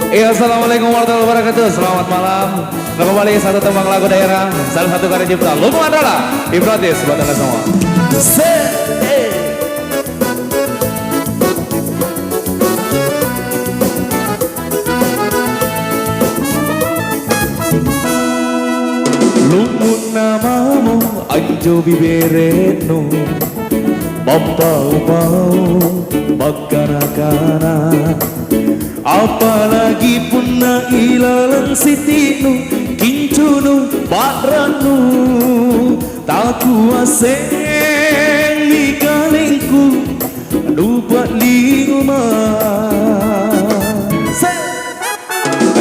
Iya, assalamualaikum warahmatullahi wabarakatuh. Selamat malam. Nah, kembali satu tembang lagu daerah, salah satu karya cipta Lumu adalah Ibratis buat anda semua. Lumu namamu anjo biberetno, bau bakana-kana. Apalagi punna ilalang sitinu kincunu badranu tak kuaseng di kalengku lupa linguma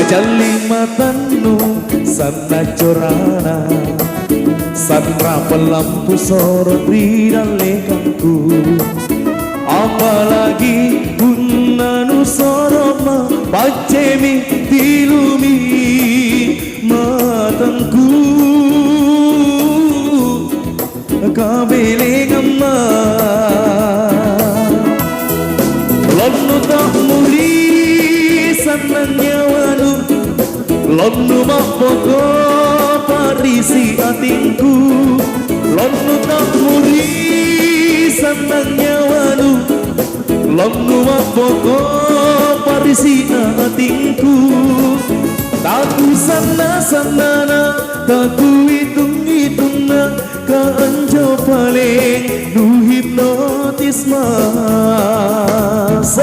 jali matanu sana corana sanra pelampu sorot di dalekangku. Apalagi punna nu soroma pacemi dilumi matangku kabeleng amma lonnu tak muri sanang nyawanu lonnu mapoko parisi atinku lonnu tak muri sanang nyawanu lonnu mapoko parisi atinku taku sana taku hitung-hitungna kaanjo paling nu hipnotis mas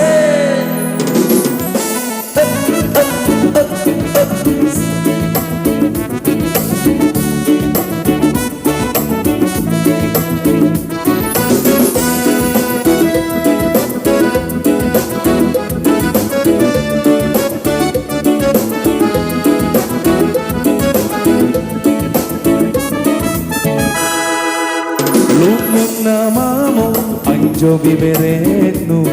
namamu anjo biberetnu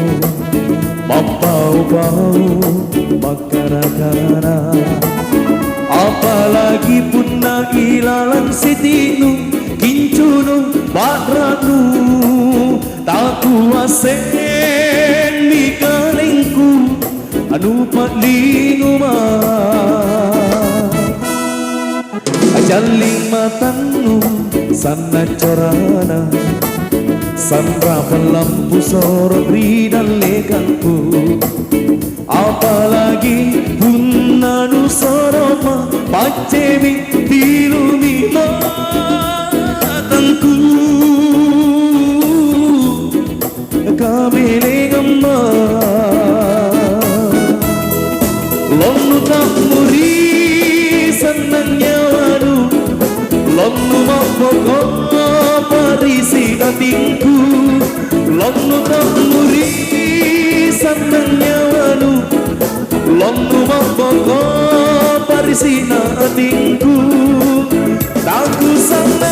bau bakara-kara. Apalagi punna ilalang sitinu kincunu badranu tak kuaseng di kalengku anu patlinguma ajaling matanu sana corana sanra pelampu sorot di dalekangku. Apalagi punna nu soroma pacemi dilumi matangku kabeleng amma lonnu tak muri sanang nyawanu lonnu mapoko parisi atinku lonnu tak muri sanang nyawanu lonnu mapoko parisi atinku taku sana